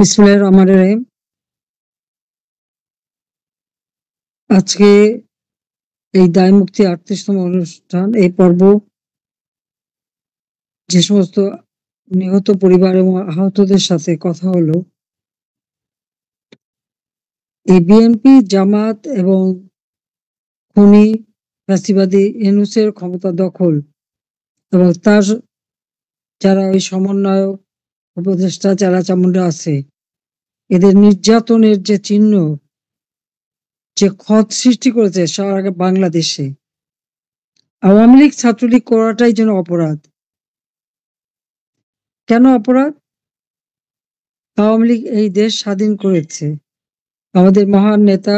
বিসমিল্লাহির রহমানির রহিম। আজকে এই দায় মুক্তি ৩৮তম অনুষ্ঠান, এই পর্ব যে সমস্ত নিহত পরিবার এবং আহতদের সাথে কথা হলো, এই বিএনপি, জামাত এবং খুনি ফ্যাসিবাদী ইউনূসের ক্ষমতা দখল এবং তার যারা ওই সমন্বয়ক, উপদেষ্টা, চেলাচামুন্ডা আছে, এদের নির্যাতনের যে চিহ্ন, যে ক্ষত সৃষ্টি করেছে সারা বাংলাদেশে। আওয়ামী লীগ, ছাত্রলীগ করাটাই যেন অপরাধ। কেন অপরাধ? আওয়ামী লীগ এই দেশ স্বাধীন করেছে। আমাদের মহান নেতা,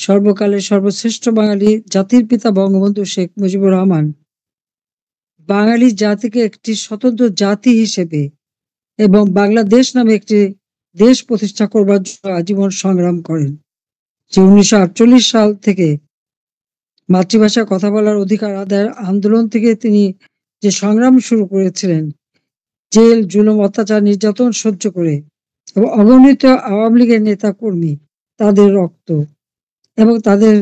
সর্বকালের সর্বশ্রেষ্ঠ বাঙালি জাতির পিতা বঙ্গবন্ধু শেখ মুজিবুর রহমান বাঙালি জাতিকে একটি স্বতন্ত্র জাতি হিসেবে এবং বাংলাদেশ নামে একটি দেশ প্রতিষ্ঠা করবার জন্য আজীবন সংগ্রাম করেন। যে ১৯৪৮ সাল থেকে মাতৃভাষায় কথা বলার অধিকার আদায়ের আন্দোলন থেকে তিনি যে সংগ্রাম শুরু করেছিলেন, জেল, জুলুম, অত্যাচার, নির্যাতন সহ্য করে, এবং অগণিত আওয়ামী লীগের নেতা কর্মী, তাদের রক্ত এবং তাদের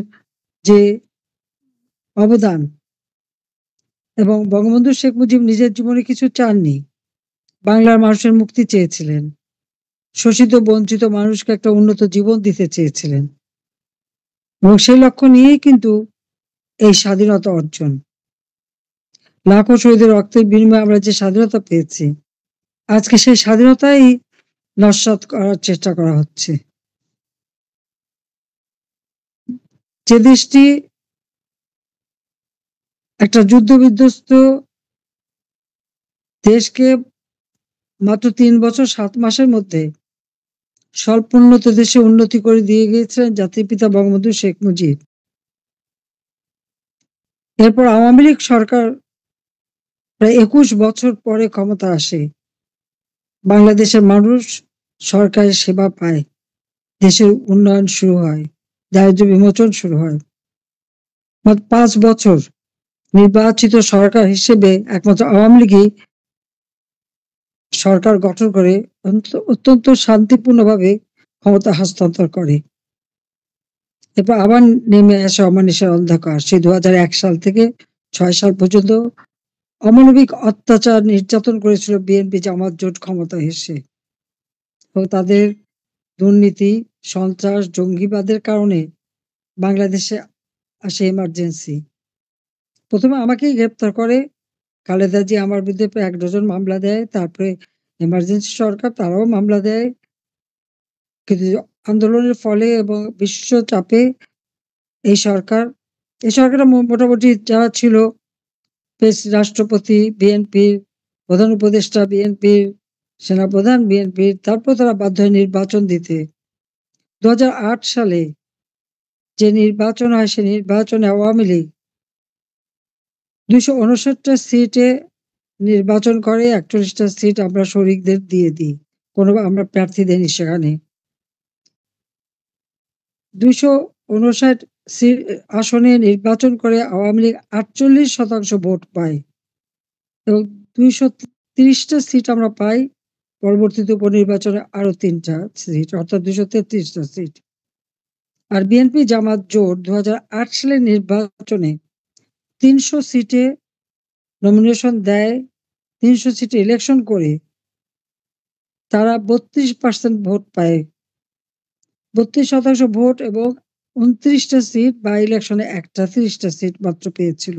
যে অবদান, এবং বঙ্গবন্ধু শেখ মুজিব নিজের জীবনে কিছু চাননি, বাংলার মানুষের মুক্তি চেয়েছিলেন, শোষিত বঞ্চিত মানুষকে একটা উন্নত জীবন দিতে চেয়েছিলেন, এবং সেই লক্ষ্য নিয়েই কিন্তু এই স্বাধীনতা অর্জন। লাখো শহীদের রক্তের বিনিময়ে আমরা যে স্বাধীনতা পেয়েছি, আজকে সেই স্বাধীনতাই নস্যাৎ করার চেষ্টা করা হচ্ছে। যে দেশটি একটা যুদ্ধ বিধ্বস্ত দেশকে মাত্র ৩ বছর ৭ মাসের মধ্যে স্বল্পোন্নত দেশে উন্নতি করে দিয়ে গিয়েছিলেন জাতির পিতা বঙ্গবন্ধু শেখ মুজিব। এরপর আওয়ামী লীগ সরকার প্রায় ২১ বছর পরে ক্ষমতা আসে। বাংলাদেশের মানুষ সরকারের সেবা পায়, দেশের উন্নয়ন শুরু হয়, দারিদ্র্য বিমোচন শুরু হয়। মাত্র ৫ বছর নির্বাচিত সরকার হিসেবে একমাত্র আওয়ামী লীগই সরকার গঠন করে অত্যন্ত শান্তিপূর্ণভাবে ক্ষমতা হস্তান্তর করে। এরপর আবার নেমে আসে অমানিসার অন্ধকার। সেই ২০০১ সাল থেকে ৬ সাল পর্যন্ত অমানবিক অত্যাচার, নির্যাতন করেছিল বিএনপি জামাত জোট ক্ষমতায় এসে, এবং তাদের দুর্নীতি, সন্ত্রাস, জঙ্গিবাদের কারণে বাংলাদেশে আসে এমার্জেন্সি। প্রথমে আমাকেই গ্রেপ্তার করে, খালেদা জি আমার বিরুদ্ধে প্রায় ১ ডজন মামলা দেয়। তারপরে এমার্জেন্সি সরকার, তারাও মামলা দেয়। কিন্তু আন্দোলনের ফলে এবং বিশ্ব চাপে এই সরকার, এই সরকারটা মোটামুটি যারা ছিল, রাষ্ট্রপতি বিএনপির, প্রধান উপদেষ্টা বিএনপির, সেনাপ্রধান বিএনপির, তারপর তারা বাধ্য হয় নির্বাচন দিতে। ২০০৮ সালে যে নির্বাচন হয়, সে নির্বাচনে আওয়ামী লীগ ২৫৯টা সিটে নির্বাচন করে, ৪১টা সিট আমরা শরিকদের দিয়ে দিই। আমরা প্রার্থী দেইনি সেখানে। ২৫৯ আসনে নির্বাচন করে আওয়ামী লীগ ৪৮% ভোট পায়, এবং ২৩০টা সিট আমরা পাই। পরবর্তীতে উপনির্বাচনে আরো ৩টা সিট, অর্থাৎ ২৩৩টা সিট। আর বিএনপি জামাত জোট ২০০৮ সালের নির্বাচনে ৩০০ সিটে নমিনেশন দেয়, ৩০০ সিটে ইলেকশন করে তারা ৩২% ভোট পায়। ৩২% ভোট এবং ২৯টা সিট, বা ইলেকশনে একটা ৩০টা সিট মাত্র পেয়েছিল।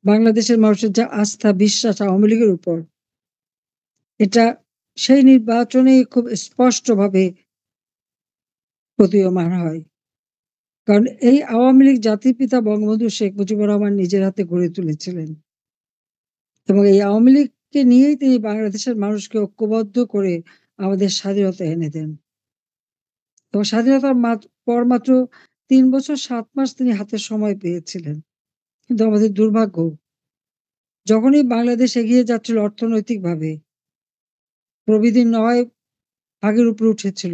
বাংলাদেশের মানুষের যা আস্থা, বিশ্বাস আওয়ামী লীগের উপর, এটা সেই নির্বাচনেই খুব স্পষ্টভাবে প্রতীয়মান হয়। কারণ এই আওয়ামী লীগ জাতির পিতা বঙ্গবন্ধু শেখ মুজিবুর রহমান নিজের হাতে গড়ে তুলেছিলেন, এবং এই আওয়ামী লীগকে নিয়েই তিনি বাংলাদেশের মানুষকে ঐক্যবদ্ধ করে আমাদের স্বাধীনতা এনে দেন। এবং স্বাধীনতার পর মাত্র ৩ বছর ৭ মাস তিনি হাতে সময় পেয়েছিলেন। কিন্তু আমাদের দুর্ভাগ্য, যখনই বাংলাদেশ এগিয়ে যাচ্ছিল অর্থনৈতিকভাবে, প্রবৃদ্ধি নয় ভাগের উপরে উঠেছিল,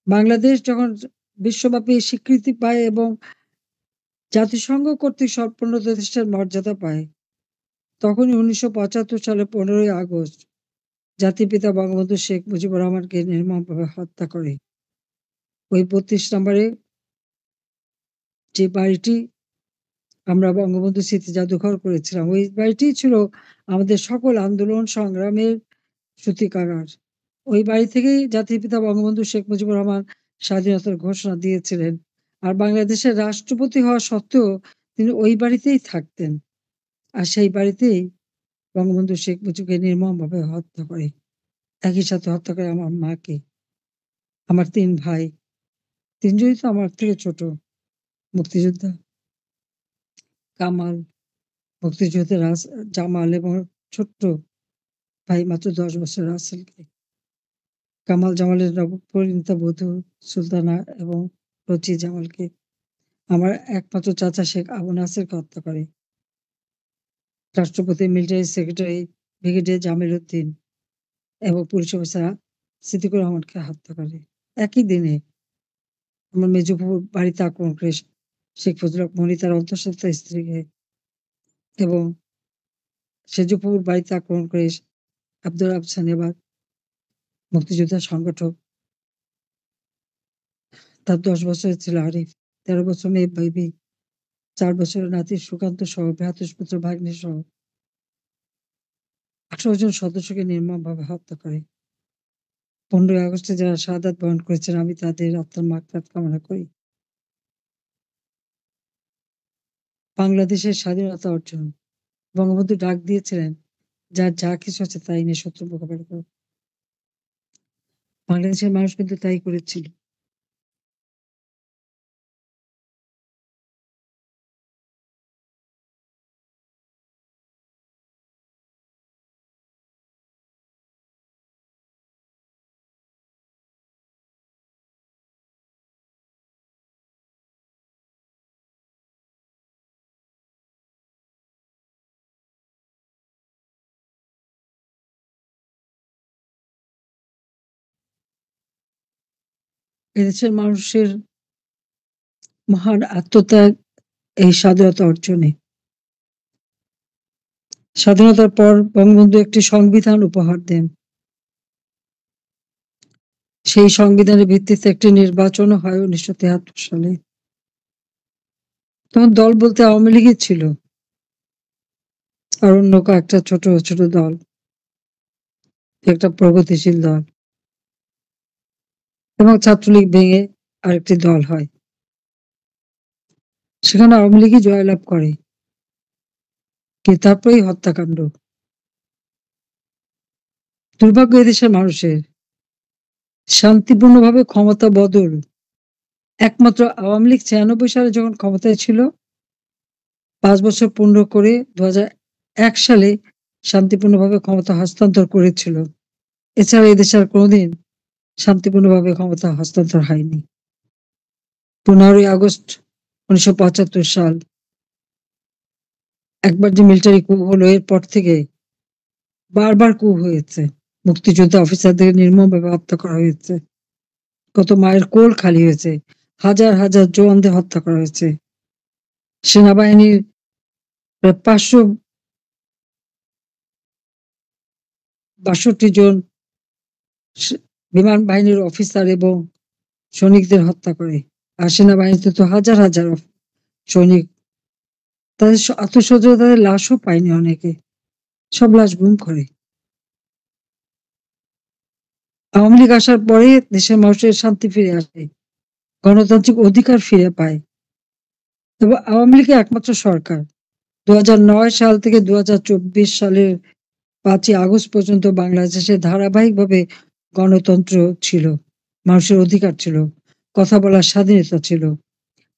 বাংলাদেশ যখন বিশ্বব্যাপী স্বীকৃতি পায় এবং জাতিসংঘ কর্তৃক স্বল্পোন্নত দেশের মর্যাদা পায়, তখনই ১৯৭৫ সালে ১৫ই আগস্ট জাতির পিতা বঙ্গবন্ধু শেখ মুজিবুর রহমানকে নির্মমভাবে হত্যা করে। ওই ৩২ নম্বরে যে বাড়িটি আমরা বঙ্গবন্ধু স্মৃতি জাদুঘর করেছিলাম, ওই বাড়িটিই ছিল আমাদের সকল আন্দোলন সংগ্রামের সূতিকাগার। ওই বাড়ি থেকেই জাতির পিতা বঙ্গবন্ধু শেখ মুজিবুর রহমান স্বাধীনতার ঘোষণা দিয়েছিলেন। আর বাংলাদেশের রাষ্ট্রপতি হওয়া সত্ত্বেও তিনি ওই বাড়িতেই থাকতেন। আর সেই বাড়িতেই বঙ্গবন্ধু শেখ মুজিবকে নির্মমভাবে হত্যা করে। একই সাথে হত্যা করে আমার মাকে। আমার ৩ ভাই। ৩ জনই তো আমার থেকে ছোট। মুক্তিযোদ্ধা কামাল, মুক্তিযুদ্ধে জামাল এবং ছোট্ট ভাই মাত্র ১০ বছরের রাসেলকে। কামাল জামালের নবপরিণীতা বধূ সুলতানা এবং রচি জামালকে। আমার একমাত্র চাচা শেখ আবু নাসেরকে হত্যা করে। রাষ্ট্রপতি, military secretary brigadier Jamil Uddin এবং পুলিশ অফিসার সিদ্দিকুর রহমানকে হত্যা করে। একই দিনে আমার মেজো ফুপুর বাড়িতে আক্রমণ করে শেখ ফজলুল হক মনি তার অন্তঃসত্ত্বা স্ত্রীকে এবং সেজো ফুপুর বাড়িতে আক্রমণ করে আব্দুর রাব সানিয়াবাগ মুক্তিযোদ্ধা সংগঠক। তার ১০ বছরের ছেলে আরিফ, ১৩ বছর মেয়ে বেবি, ৪ বছরের নাতি সুকান্ত সহ ভ্রাতুষ্পুত্র ভাগ্নে সহ ১৮ জন সদস্যকে নির্মমভাবে হত্যা করে। ১৫ই আগস্টে যারা শাহাদাত বরণ করেছেন, আমি তাদের আত্মার মাগফিরাত কামনা করি। বাংলাদেশের স্বাধীনতা অর্জন বঙ্গবন্ধু ডাক দিয়েছিলেন, যার যা কিছু আছে তাই নিয়ে শত্রু মোকাবেলা করো। বাংলাদেশের মানুষ কিন্তু তাই করেছিল। এদেশের মানুষের মহান আত্মত্যাগ এই স্বাধীনতা অর্জনে। স্বাধীনতার পর বঙ্গবন্ধু একটি সংবিধান উপহার দেন। সেই সংবিধানের ভিত্তিতে একটি নির্বাচনও হয় ১৯৭৩ সালে। তখন দল বলতে আওয়ামী লীগই ছিল। আর অন্য কয়েকটা ছোট, ছোট দল। একটা প্রগতিশীল দল। এবং ছাত্রলীগ ভেঙে আরেকটি দল হয়। সেখানে আওয়ামী লীগই জয়লাভ করে। কিন্তু তারপরেই হত্যাকাণ্ড। দুর্ভাগ্য এদেশের মানুষের। শান্তিপূর্ণভাবে ক্ষমতা বদল একমাত্র আওয়ামী লীগ ৯৬ সালে যখন ক্ষমতায় ছিল, ৫ বছর পূর্ণ করে ২০০১ সালে শান্তিপূর্ণভাবে ক্ষমতা হস্তান্তর করেছিল। এছাড়া এদেশে আর কোনদিন শান্তিপূর্ণভাবে ক্ষমতা হস্তান্তর হয়নি। ১৫ই আগস্ট ১৯৭৫ সাল একবার যে মিলিটারি ক্যু হলো, এরপর থেকে বারবার ক্যু হয়েছে। মুক্তিযোদ্ধা অফিসারদের নির্মমভাবে হত্যা করা হয়েছে। কত মায়ের কোল খালি হয়েছে। হাজার, হাজার জওয়ানদের হত্যা করা হয়েছে। সেনাবাহিনীর প্রায় ৫৬২ জন বিমান বাহিনীর অফিসার এবং সৈনিকদের হত্যা করে। আর সেনাবাহিনীতে তো হাজার, হাজার সৈনিক। তাদের আত্মস্বজনরা তাদের লাশও পায়নি অনেকে। সব লাশ গুম করে। আওয়ামী লীগ আসার পরে দেশের মানুষের শান্তি ফিরে আসে। গণতান্ত্রিক অধিকার ফিরে পায়। এবং আওয়ামী লীগের একমাত্র সরকার ২০০৯ সাল থেকে ২০২৪ সালের ৫ই আগস্ট পর্যন্ত বাংলাদেশে ধারাবাহিকভাবে গণতন্ত্র ছিল। মানুষের অধিকার ছিল। কথা বলার স্বাধীনতা ছিল।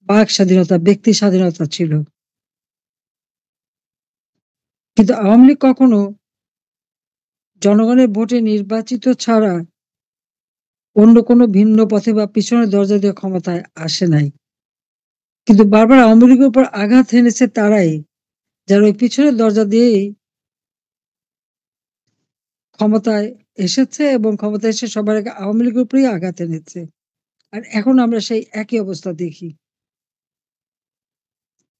বাক স্বাধীনতা, ব্যক্তি স্বাধীনতা ছিল। কিন্তু আওয়ামী লীগ কখনো জনগণের ভোটে নির্বাচিত ছাড়া অন্য কোনো ভিন্ন পথে বা পিছনের দরজা দিয়ে ক্ষমতায় আসে নাই। কিন্তু বারবার আওয়ামী লীগের উপর আঘাত হেনেছে তারাই, যারা ওই পিছনের দরজা দিয়েই ক্ষমতায় এসেছে এবং ক্ষমতায় এসে সবার আগে আওয়ামী লীগের উপরেই আঘাত এনেছে। আর এখন আমরা সেই একই অবস্থা দেখি।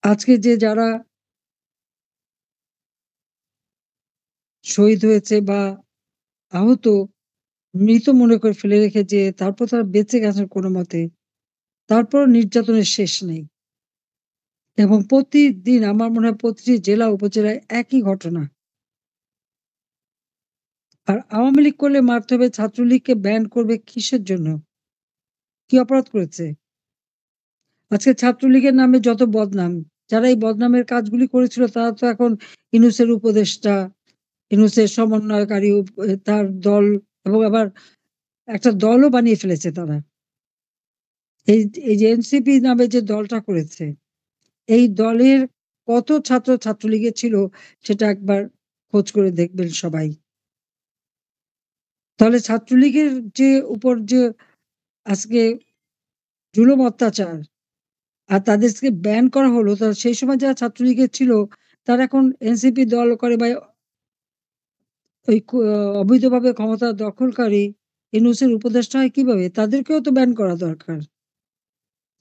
আজকে যে যারা শহীদ হয়েছে বা আহত, মৃত মনে করে ফেলে রেখে যে তারপর তারা বেঁচে গেছেন কোনমতে। তারপরও নির্যাতনের শেষ নেই। এবং প্রতিদিন আমার মনে হয় প্রতিটি জেলা উপজেলায় একই ঘটনা। আর আওয়ামী লীগ করলে মারতে হবে, ছাত্রলীগকে ব্যান করবে কিসের জন্য? কি অপরাধ করেছে? আজকে ছাত্রলীগের নামে যত বদনাম, যারা এই বদনামের কাজগুলি করেছিল তারা তো এখন ইউনূসের উপদেষ্টা, ইউনূসের সমন্বয়কারী, তার দল, এবং আবার একটা দলও বানিয়ে ফেলেছে তারা। এই এই যে এনসিপি নামে যে দলটা করেছে, এই দলের কত ছাত্র ছাত্রলীগে ছিল সেটা একবার খোঁজ করে দেখবেন সবাই। তাহলে ছাত্রলীগের যে উপর যে আজকে জুলুম অত্যাচার, আর তাদেরকে ব্যান করা হলো, তা সেই সময় যারা ছাত্রলীগের ছিল তারা এখন এনসিপি দল করে বা ওই অবৈধভাবে ক্ষমতা দখলকারী ইউনূসের উপদেষ্টা হয় কিভাবে? তাদেরকেও তো ব্যান করা দরকার।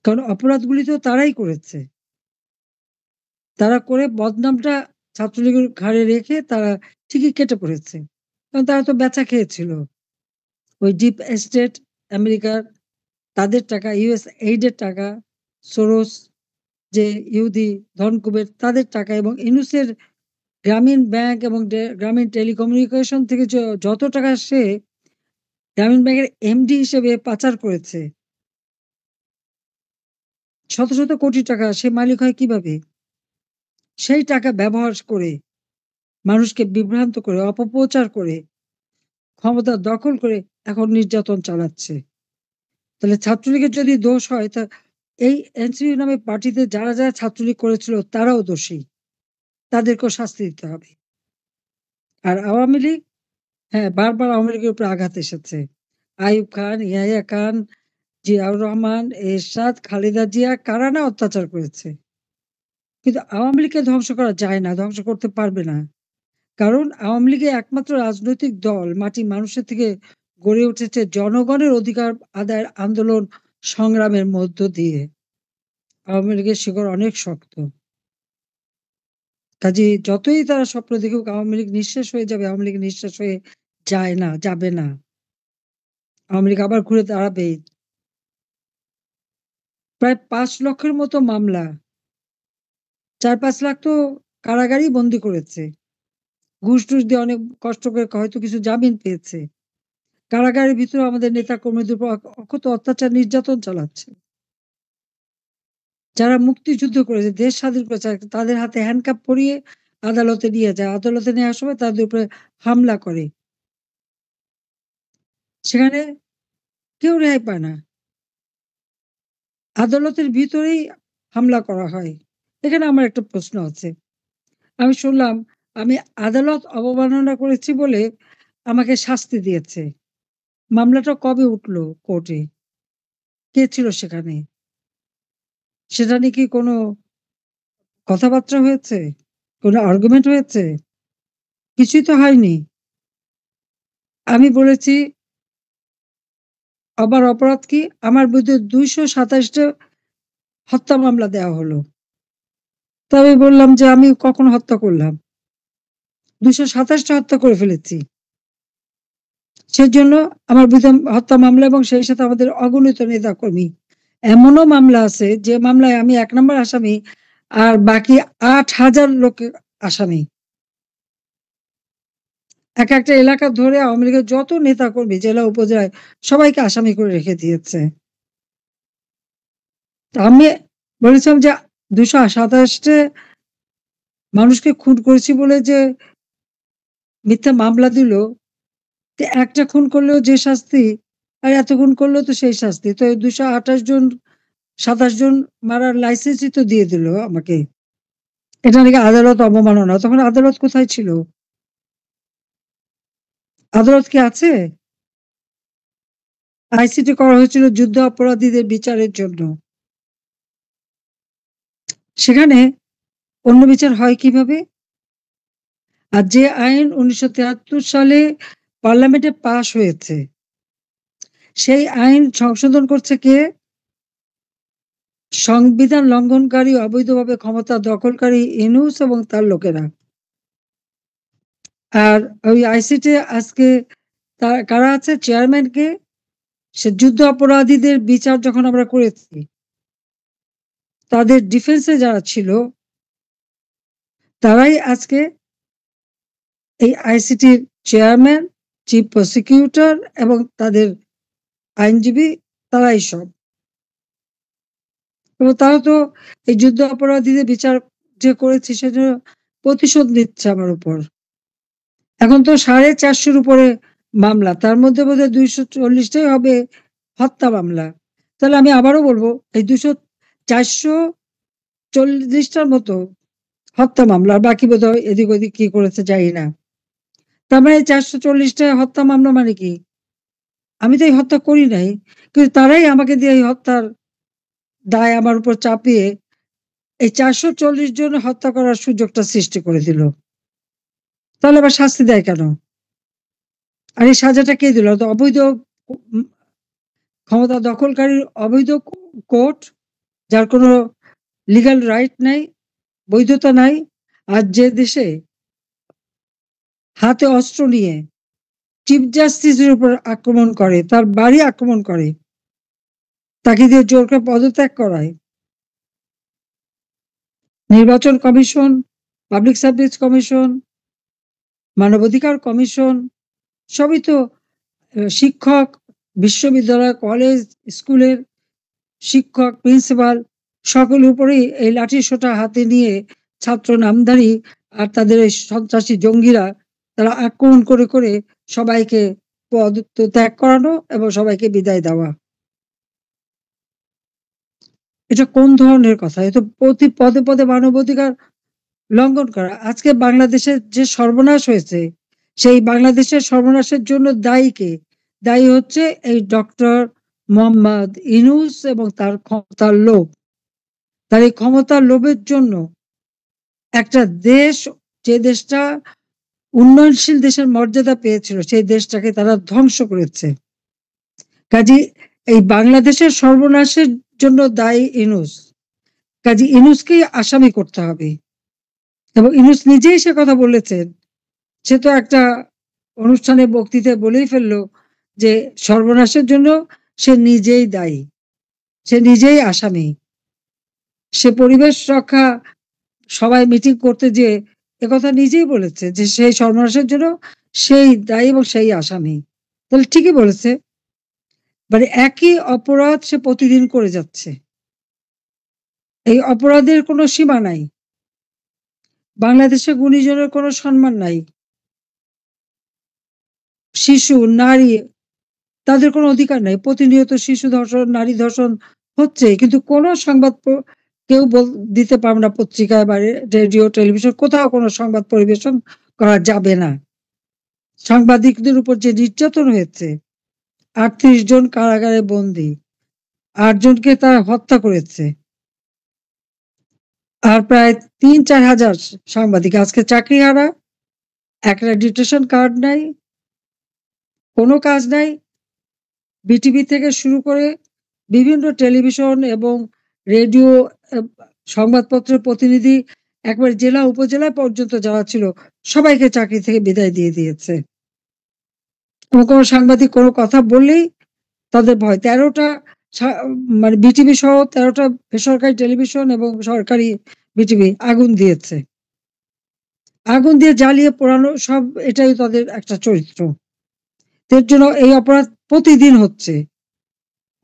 কারণ অপরাধগুলি তো তারাই করেছে। তারা করে বদনামটা ছাত্রলীগের ঘাড়ে রেখে তারা ঠিকই কেটে পড়েছে। কারণ তারা তো বেচা খেয়েছিল। ওই ডিপ এস্টেট, আমেরিকার, তাদের টাকা, ইউএস এইড এর টাকা, সোরস যে ইহুদি ধনকুবের, তাদের টাকা, এবং ইউনূসের গ্রামীণ ব্যাংক এবং গ্রামীণ টেলিকমিউনিকেশন থেকে যত টাকা সে গ্রামীণ ব্যাংকের এমডি হিসেবে পাচার করেছে, শত শত কোটি টাকা, সে মালিক হয় কিভাবে? সেই টাকা ব্যবহার করে, মানুষকে বিভ্রান্ত করে, অপপ্রচার করে, ক্ষমতা দখল করে এখন নির্যাতন চালাচ্ছে। তাহলে ছাত্রলীগের যদি দোষ হয়, তা এই এনসিপি নামে পার্টিতে যারা যারা ছাত্রলীগ করেছিল তারাও দোষী। তাদেরকেও শাস্তি দিতে হবে। আর আওয়ামী লীগ, হ্যাঁ, বারবার আওয়ামী লীগের উপরে আঘাত এসেছে। আইয়ুব খান, ইয়াহিয়া খান, জিয়াউর রহমান, এরশাদ, খালেদা জিয়া, কারা না অত্যাচার করেছে। কিন্তু আওয়ামী লীগকে ধ্বংস করা যায় না, ধ্বংস করতে পারবে না। কারণ আওয়ামী লীগের একমাত্র রাজনৈতিক দল মাটি মানুষের থেকে গড়ে উঠেছে জনগণের অধিকার আদায়ের আন্দোলন সংগ্রামের মধ্য দিয়ে। আওয়ামী লীগের শিকড় অনেক শক্ত। কাজেই যতই তারা স্বপ্ন দেখুক আওয়ামী লীগ নিঃশেষ হয়ে যাবে, আওয়ামী লীগ নিঃশেষ হয়ে যায় না, যাবে না। আওয়ামী লীগ আবার ঘুরে দাঁড়াবেই। প্রায় ৫ লক্ষের মতো মামলা। ৪-৫ লাখ তো কারাগারেই বন্দী করেছে। ঘুষ-টুস দিয়ে অনেক কষ্ট করে হয়তো কিছু জামিন পেয়েছে। কারাগারের ভিতরেও আমাদের নেতাকর্মীদের উপর অকথ্য অত্যাচার, নির্যাতন চালাচ্ছে। যারা মুক্তিযুদ্ধ করেছে, দেশ স্বাধীন করেছে, তাদের হাতে হ্যান্ডকাপ পরিয়ে আদালতে নিয়ে যায়। আদালতে নেওয়ার সময় তাদের উপরে হামলা করে। সেখানে কেউ রেহাই পায় না। আদালতের ভিতরেই হামলা করা হয়। এখানে আমার একটা প্রশ্ন আছে। আমি শুনলাম আমি আদালত অবমাননা করেছি বলে আমাকে শাস্তি দিয়েছে। মামলাটা কবে উঠলো কোর্টে? কে ছিল সেখানে? সেটা নিয়ে কি কোনো কথাবার্তা হয়েছে? কোনো আর্গুমেন্ট হয়েছে? কিছুই তো হয়নি। আমি বলেছি, আমার অপরাধ কি? আমার বিরুদ্ধে ২২৭ টা হত্যা মামলা দেওয়া হলো। তো আমি বললাম যে, "আমি কখন হত্যা করলাম? ২২৭ টা হত্যা করে ফেলেছি। সেজন্য আমার বিরুদ্ধে হত্যা মামলা, এবং সেই সাথে আমাদের অগণিত নেতাকর্মী। এমনও মামলা আছে যে মামলায় আমি ১ নাম্বার আসামি, আর বাকি ৮,০০০ লোক আসামি। একটা এলাকা ধরে আওয়ামী লীগের যত নেতাকর্মী জেলা উপজেলায় সবাইকে আসামি করে রেখে দিয়েছে।" তো আমি বলেছিলাম যে ২২৭ টে মানুষকে খুন করেছি বলে যে মিথ্যা মামলা দিল, তো একটা খুন করলেও যে শাস্তি, আর এত খুন করলেও তো সেই শাস্তি। তো এই ২২৮ জন, ২৭ জন মারার লাইসেন্সই তো দিয়ে দিল আমাকে। এটা নাকি আদালত অবমাননা। তখন আদালত কোথায় ছিল? আদালত কি আছে? আইসিটি করা হয়েছিল যুদ্ধ অপরাধীদের বিচারের জন্য। সেখানে অন্য বিচার হয় কিভাবে? আর যে আইন ১৯৭৩ সালে পার্লামেন্টে পাস হয়েছে, সেই আইন সংশোধন করছে কে? সংবিধান লঙ্ঘনকারী, অবৈধভাবে ক্ষমতা দখলকারী ইউনূস এবং তার লোকেরা। আর ওই আইসিটি আজকে কারা আছে? চেয়ারম্যানকে, সে যুদ্ধ অপরাধীদের বিচার যখন আমরা করেছি, তাদের ডিফেন্সে যারা ছিল তারাই আজকে এই আইসিটির চেয়ারম্যান, চিফ প্রসিকিউটর এবং তাদের আইনজীবী, তারাই সব। এবং তারা তো এই যুদ্ধ অপরাধীদের বিচার যে করেছে সেজন্য প্রতিশোধ নিচ্ছে আমার উপর। এখন তো 450-র উপরে মামলা, তার মধ্যে বোধহয় 240টাই হবে হত্যা মামলা। তাহলে আমি আবারও বলবো, এই 440টার মতো হত্যা মামলা, আর বাকি বোধহয় এদিক ওদিক কি করেছে জানি না। তার মানে 440টা হত্যা মামলা মানে কি? আমি তো এই হত্যা করি নাই, কিন্তু তারাই আমাকে দিয়ে এই হত্যার দায় আমার উপর চাপিয়ে এই 440 জন হত্যা করার সুযোগটা সৃষ্টি করে দিল। তাহলে আবার শাস্তি দেয় কেন? আর এই সাজাটা কে দিল? তো অবৈধ উম ক্ষমতা দখলকারীর অবৈধ কোর্ট, যার কোনো লিগ্যাল রাইট নাই, বৈধতা নাই। আর যে দেশে হাতে অস্ত্র নিয়ে চিফ জাস্টিসের উপর আক্রমণ করে, তার বাড়ি আক্রমণ করে, তাকে দিয়ে জোর করে পদত্যাগ করায়। নির্বাচন কমিশন, পাবলিক সার্ভিস কমিশন, মানবাধিকার কমিশন, সবই তো শিক্ষক, বিশ্ববিদ্যালয়, কলেজ, স্কুলের শিক্ষক, প্রিন্সিপাল সকলের উপরেই এই লাঠিসোঁটা হাতে নিয়ে ছাত্র নামধারী আর তাদের এই সন্ত্রাসী জঙ্গিরা তারা আক্রমণ করে করে সবাইকে পদত্যাগ করানো এবং সবাইকে বিদায় দেওয়া। এটা কোন ধরনের কথা? এ তো প্রতি পদে পদে মানবাধিকার লঙ্ঘন করা। আজকে বাংলাদেশের যে সর্বনাশ হয়েছে, সেই বাংলাদেশের সর্বনাশের জন্য দায়ী কে? দায়ী হচ্ছে এই ডক্টর মোহাম্মদ ইউনূস এবং তার ক্ষমতার লোভ। তার এই ক্ষমতার লোভের জন্য একটা দেশ, যে দেশটা উন্নয়নশীল দেশের মর্যাদা পেয়েছিল, সেই দেশটাকে তারা ধ্বংস করেছে। কাজী এই বাংলাদেশের সর্বনাশের জন্য দায়ী ইউনূস। কাজী ইউনূসকেই আসামি করতে হবে। এবং ইউনূস নিজেই সে কথা বলেছেন। সে তো একটা অনুষ্ঠানে বক্তৃতায় বলেই ফেললো যে সর্বনাশের জন্য সে নিজেই দায়ী, সে নিজেই আসামি। সে পরিবেশ রক্ষা সবাই মিটিং করতে যেয়ে একথা নিজেই বলেছে যে সেই সর্বনাশের জন্য সেই দায়ী এবং সেই আসামি। তাহলে ঠিকই বলেছে। মানে একই অপরাধ সে প্রতিদিন করে যাচ্ছে। এই অপরাধের কোনো সীমা নাই। বাংলাদেশে গুণীজনের কোনো সম্মান নাই। শিশু, নারী, তাদের কোনো অধিকার নাই। প্রতিনিয়ত শিশু ধর্ষণ, নারী ধর্ষণ হচ্ছে, কিন্তু কোনো সংবাদ কেউ দিতে পারবে না, পত্রিকায় বা রেডিও, টেলিভিশন, কোথাও কোনো সংবাদ পরিবেশন করা যাবে না। সাংবাদিকদের উপর যে নির্যাতন হয়েছে, 38 জন কারাগারে বন্দী, 8 জনকে তারা হত্যা করেছে। আর প্রায় 3-4 হাজার সাংবাদিক আজকে চাকরিহারা, অ্যাক্রেডিটেশন কার্ড নাই, কোনো কাজ নাই। বিটিভি থেকে শুরু করে বিভিন্ন টেলিভিশন এবং রেডিও, সংবাদপত্রের প্রতিনিধি, একবার জেলা উপজেলা পর্যন্ত যারা ছিল সবাইকে চাকরি থেকে বিদায় দিয়ে দিয়েছে। কোনো সাংবাদিক কোনো কথা বললেই তাদের ভয়। 13টা মানে বিটিভি সহ 13টা বেসরকারি টেলিভিশন এবং সরকারি বিটিভি আগুন দিয়েছে। আগুন দিয়ে জ্বালিয়ে পোড়ানো, সব এটাই তাদের একটা চরিত্র। এর জন্য এই অপরাধ প্রতিদিন হচ্ছে।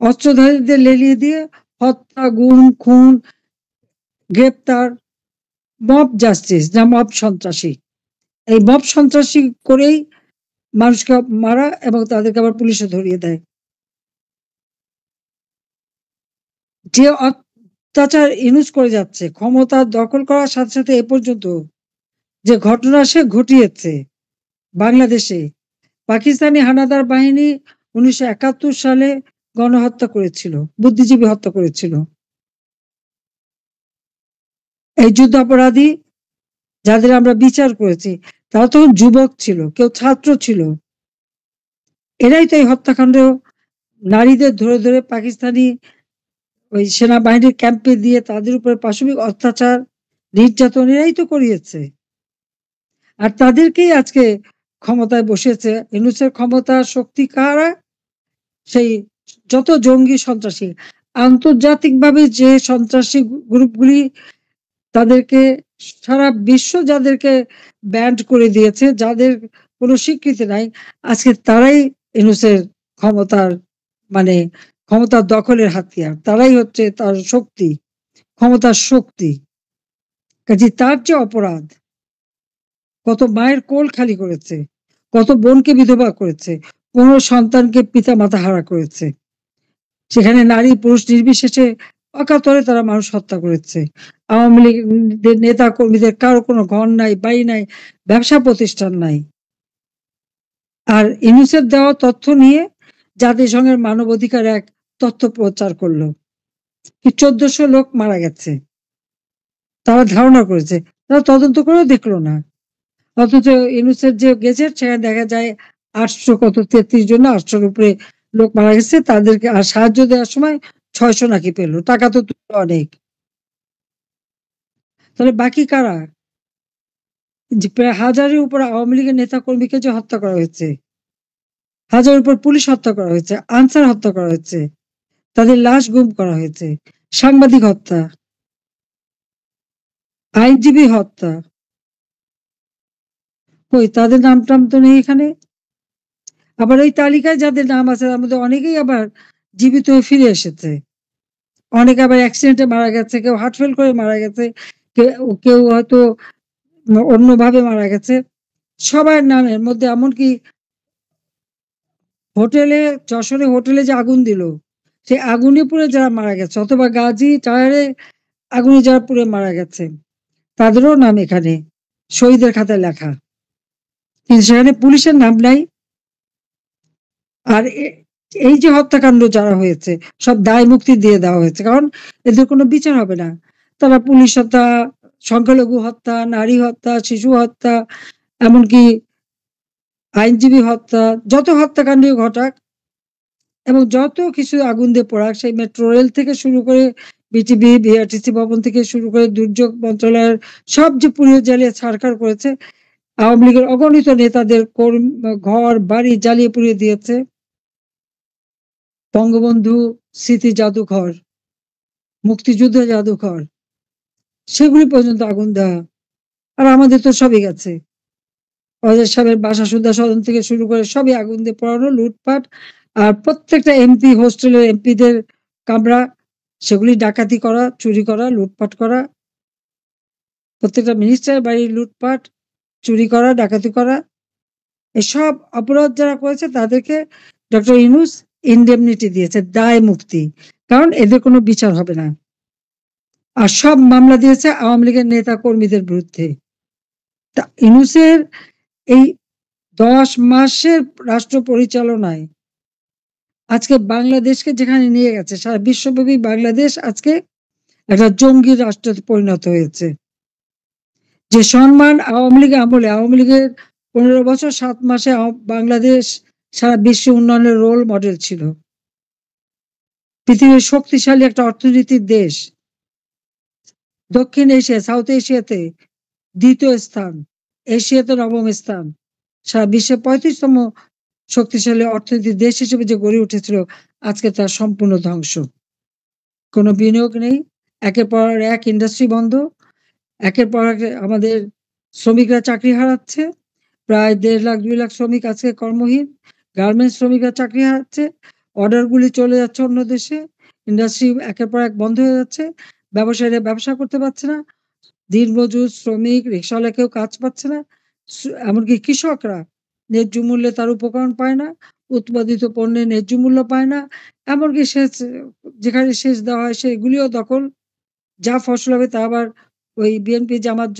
অস্ত্রধারীদের লেলিয়ে দিয়ে হত্যা, গুম, খুন, গ্রেপ্তার, মব জাস্টিস না মব সন্ত্রাসী। এই মব সন্ত্রাসী করেই মানুষকে মারা এবং তাদেরকে আবার পুলিশে ধরিয়ে দেয়। যে অত্যাচার ইউনূস করে যাচ্ছে, ক্ষমতা দখল করার সাথে সাথে এ পর্যন্ত যে ঘটনা সে ঘটিয়েছে বাংলাদেশে, পাকিস্তানি হানাদার বাহিনী 1971 সালে গণহত্যা করেছিল, বুদ্ধিজীবী হত্যা করেছিল। এই যুদ্ধাপরাধী যাদের আমরা বিচার করেছি তারা তখন যুবক ছিল, কেউ ছাত্র ছিল। এরাই তো এই হত্যাকাণ্ড, নারীদের ধরে ধরে পাকিস্তানি ওই সেনাবাহিনীর ক্যাম্পে দিয়ে তাদের উপরে পাশবিক অত্যাচার, নির্যাতন এরাই তো করিয়েছে। আর তাদেরকেই আজকে ক্ষমতায় বসেছে, ইউনূসের ক্ষমতার শক্তি কারা? সেই যত জঙ্গি সন্ত্রাসী, আন্তর্জাতিকভাবে যে সন্ত্রাসী গ্রুপগুলি তাদেরকে সারা বিশ্ব যাদেরকে ব্যান্ড করে দিয়েছে, যাদের কোনো স্বীকৃতি নাই, আজকে তারাই ইউনূসের ক্ষমতার মানে ক্ষমতার দখলের হাতিয়ার। তারাই হচ্ছে তার শক্তি, ক্ষমতার শক্তি। কাজেই তার যে অপরাধ, কত মায়ের কোল খালি করেছে, কত বোনকে বিধবা করেছে, কোন সন্তানকে পিতা-মাতা হারা করেছে। সেখানে নারী পুরুষ নির্বিশেষে অকাতরে তারা মানুষ হত্যা করেছে। আওয়ামী লীগের নেতা কর্মীদের কারো কোনো ঘর নাই, বাড়ি নাই, ব্যবসা প্রতিষ্ঠান নাই। আর ইউনিসেফ দেওয়া তথ্য নিয়ে জাতিসংঘের মানবাধিকার এক তথ্য প্রচার করলো কি ১৪০০ লোক মারা গেছে। তারা ধারণা করেছে, তারা তদন্ত করেও দেখলো না। অথচ ইউনিসেফ যে গেজেট সেখানে দেখা যায় ৮০০ কত ৩৩ জন না ৮০০ র উপরে লোক মারা গেছে, তাদেরকে আর সাহায্য দেওয়ার সময় ৬০০ নাকি পেল। টাকা তো অনেক। তাহলে বাকি কারা? যে প্রায় ১০০০-এর উপর আওয়ামী লীগের নেতা-কর্মীকে যে হত্যা করা হয়েছে। ১০০০-এর উপর পুলিশ হত্যা করা হয়েছে, আনসার হত্যা করা হয়েছে, তাদের লাশ গুম করা হয়েছে, সাংবাদিক হত্যা, আইনজীবী হত্যা। কই তাদের নাম-টাম তো নেই এখানে। আবার ওই তালিকায় যাদের নাম আছে তার মধ্যে অনেকেই আবার জীবিত হয়ে ফিরে এসেছে। অনেকে আবার অ্যাক্সিডেন্টে মারা গেছে, কেউ হার্ট ফেল করে মারা গেছে, কেউ হয়তো অন্যভাবে মারা গেছে। সবার নামের মধ্যে এমনকি হোটেলে, যশোরে হোটেলে যে আগুন দিল, সেই আগুনে পুড়ে যারা মারা গেছে অথবা গাজী টায়ারে আগুনে যারা পুড়ে মারা গেছে, তাদেরও নাম এখানে শহীদের খাতায় লেখা। কিন্তু সেখানে পুলিশের নাম নাই। আর এই যে হত্যাকাণ্ড যারা হয়েছে সব দায় মুক্তি দিয়ে দেওয়া হয়েছে। কারণ এদের কোনো বিচার হবে না। তারা পুলিশ হত্যা, সংখ্যালঘু হত্যা, নারী হত্যা, শিশু হত্যা, এমনকি আইনজীবী হত্যা, যত হত্যাকাণ্ডই ঘটাক এবং যত কিছু আগুন দিয়ে পোড়াক, সেই মেট্রো রেল থেকে শুরু করে বিটিভি, বিআরটিসি ভবন থেকে শুরু করে দুর্যোগ মন্ত্রণালয়ের সব যে পুড়িয়ে জ্বালিয়ে ছারখার করেছে, আওয়ামী লীগের অগণিত নেতাদের ঘর বাড়ি জ্বালিয়ে পুড়িয়ে দিয়েছে। বঙ্গবন্ধু স্মৃতি জাদুঘর, মুক্তিযুদ্ধ জাদুঘর, সেগুলি পর্যন্ত আগুন দেওয়া। আর আমাদের তো সবই গেছে। অজয় সাহেবের বাসা সুদ্ধা সদন থেকে শুরু করে সবই আগুন দিয়ে পোড়ানো, লুটপাট। আর প্রত্যেকটা এমপি হোস্টেলের এমপিদের কামরা, সেগুলি ডাকাতি করা, চুরি করা, লুটপাট করা। প্রত্যেকটা মিনিস্টারের বাড়ি লুটপাট, চুরি করা, ডাকাতি করা। এসব অপরাধ যারা করেছে তাদেরকে ডক্টর ইউনূস ইনডেমনিটি দিয়েছে, দায় মুক্তি। কারণ এদের কোনো বিচার হবে না। আর সব মামলা দিয়েছে আওয়ামী লীগের নেতা কর্মীদের বিরুদ্ধে। তা ইউনূসের এই ১০ মাসের রাষ্ট্র পরিচালনায় আজকে বাংলাদেশকে যেখানে নিয়ে গেছে, সারা বিশ্বব্যাপী বাংলাদেশ আজকে একটা জঙ্গি রাষ্ট্রে পরিণত হয়েছে। যে সম্মান আওয়ামী লীগ আমলে, আওয়ামী লীগের ১৫ বছর ৭ মাসে বাংলাদেশ সারা বিশ্বে উন্নয়নের রোল মডেল ছিল। পৃথিবীর শক্তিশালী একটা অর্থনীতির দেশ। দক্ষিণ এশিয়া, সাউথ এশিয়াতে ২য় স্থান, এশিয়াতে ৯ম স্থান। সারা বিশ্বে ৩৫তম শক্তিশালী অর্থনীতির দেশ হিসেবে যে গড়ে উঠেছিল, আজকে তার সম্পূর্ণ ধ্বংস। কোনো বিনিয়োগ নেই, একের পর এক ইন্ডাস্ট্রি বন্ধ, একের পর এক আমাদের শ্রমিকরা চাকরি হারাচ্ছে। প্রায় ১.৫ লাখ ২ লাখ শ্রমিক আজকে কর্মহীন। গার্মেন্টস শ্রমিকরা চাকরি হারাচ্ছে। অর্ডারগুলি চলে যাচ্ছে অন্য দেশে। ইন্ডাস্ট্রি একের পর এক বন্ধ হয়ে যাচ্ছে। ব্যবসায়ীরা ব্যবসা করতে পারছে না। দিনমজুর, শ্রমিক, রিকশাওয়ালা কেউ কাজ পাচ্ছে না। এমনকি কৃষকরা ন্যায্য মূল্যে তার উপকরণ পায় না। উৎপাদিত পণ্যের ন্যায্য মূল্য পায় না। এমনকি সেচ, যেখানে সেচ দেওয়া হয় সেগুলিও দখল। যা ফসল হবে তা আবার ওই বিএনপি জামাত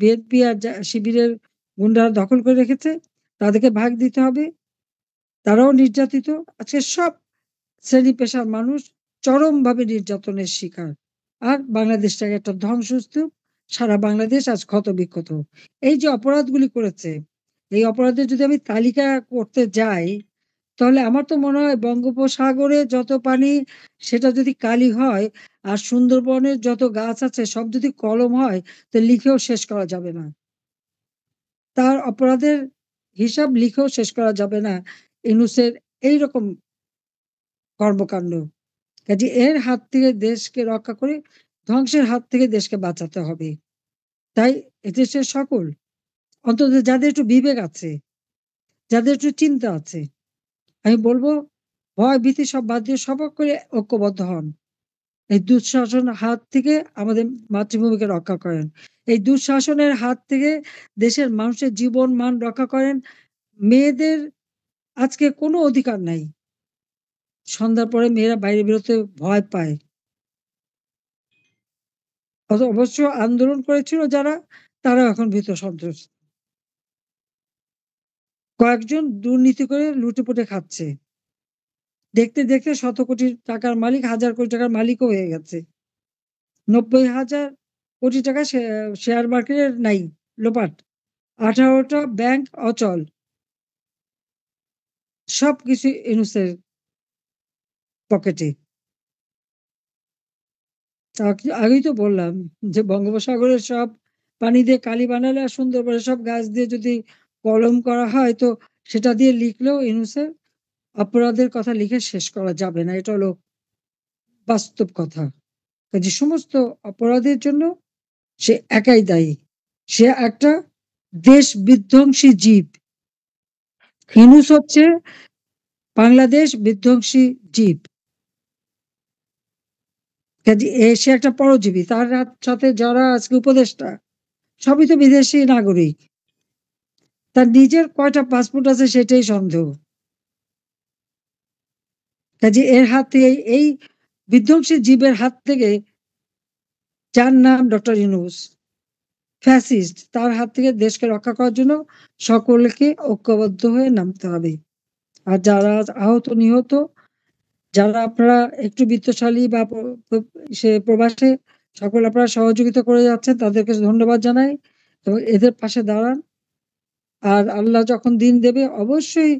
বিএনপি আর শিবিরের গুন্ডারা দখল করে রেখেছে। তাদেরকে ভাগ দিতে হবে। তারাও নির্যাতিত। আজকে সব শ্রেণী পেশার মানুষ চরমভাবে নির্যাতনের শিকার। আর বাংলাদেশটাকে একটা ধ্বংসস্তূপ। সারা বাংলাদেশ আজ ক্ষত-বিক্ষত। এই যে অপরাধগুলি করেছে, এই অপরাধের যদি আমি তালিকা করতে যাই, তাহলে আমার তো মনে হয় বঙ্গোপসাগরে যত পানি সেটা যদি কালি হয়, আর সুন্দরবনের যত গাছ আছে সব যদি কলম হয়, তো লিখেও শেষ করা যাবে না। তার অপরাধের হিসাব লিখেও শেষ করা যাবে না ইউনূসের এইরকম কর্মকাণ্ড। কাজে এর হাত থেকে দেশকে রক্ষা করে ধ্বংসের হাত থেকে দেশকে বাঁচাতে হবে। তাই এদেশের সকল, অন্তত যাদের একটু বিবেক আছে, যাদের একটু চিন্তা আছে, আমি বলব ভয় ভীতি সব বাদ দিয়ে সবাই করে ঐক্যবদ্ধ হন। এই দুঃশাসনের হাত থেকে আমাদের মাতৃভূমিকে রক্ষা করেন। এই দুঃশাসনের হাত থেকে দেশের মানুষের জীবন মান রক্ষা করেন। মেয়েদের আজকে কোনো অধিকার নাই। সন্ধ্যার পরে মেয়েরা বাইরে বেরোতে ভয় পায়। অবশ্য আন্দোলন করেছিল যারা, তারাও এখন ভীত সন্ত্রস্ত। কয়েকজন দুর্নীতি করে লুটেপুটে খাচ্ছে। দেখতে, দেখতে শত কোটি টাকার মালিক, হাজার কোটি টাকার মালিকও হয়ে গেছে। ৯০,০০০ কোটি টাকা শেয়ার মার্কেটের নাই, লোপাট। ১৮ টা ব্যাংক অচল। সবকিছু ইউনূসের পকেটে। আগেই তো বললাম যে বঙ্গোপসাগরের সব পানি দিয়ে কালি বানালে আর সুন্দরবনের সব গাছ দিয়ে যদি কলম করা হয় তো সেটা দিয়ে লিখলেও ইউনূসের অপরাধের কথা লিখে শেষ করা যাবে না। এটা হলো বাস্তব কথা। কাজে সমস্ত অপরাধের জন্য সে একাই দায়ী। সে একটা দেশ বিধ্বংসী জীব। ইউনূস হচ্ছে বাংলাদেশ বিধ্বংসী জীব। কাজে সে একটা পরজীবী। তার সাথে যারা আজকে উপদেষ্টা সবই তো বিদেশী নাগরিক। তার নিজের কয়টা পাসপোর্ট আছে সেটাই সন্দেহ। কাজে এর হাত থেকে, এই বিধ্বংসী জীবের হাত থেকে, যার নাম ডক্টর ইউনূস, ফ্যাসিস্ট, তার হাত থেকে দেশকে রক্ষা করার জন্য সকলকে ঐক্যবদ্ধ হয়ে নামতে হবে। আর যারা আহত নিহত, যারা আপনারা একটু বিত্তশালী বা সে প্রবাসে সকল আপনারা সহযোগিতা করে যাচ্ছেন তাদেরকে ধন্যবাদ জানাই এবং এদের পাশে দাঁড়ান। আর আল্লাহ যখন দিন দেবে অবশ্যই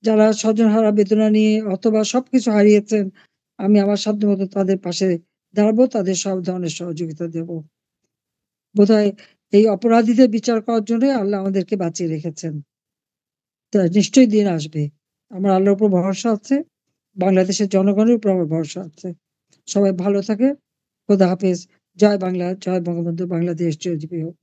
যারা স্বজনহারা বেদনা নিয়ে অথবা সবকিছু হারিয়েছেন, আমি আমার সাধ্যমতো তাদের পাশে দাঁড়াবো, তাদের সব ধরনের সহযোগিতা দেব। বোধহয় এই অপরাধীদের বিচার করার জন্যই আল্লাহ আমাদেরকে বাঁচিয়ে রেখেছেন। তা নিশ্চয়ই দিন আসবে। আমার আল্লাহর উপর ভরসা আছে, বাংলাদেশের জনগণের উপর আমার ভরসা আছে। সবাই ভালো থাকে। খোদা হাফেজ। জয় বাংলা, জয় বঙ্গবন্ধু, বাংলাদেশ চিরজীবী হোক।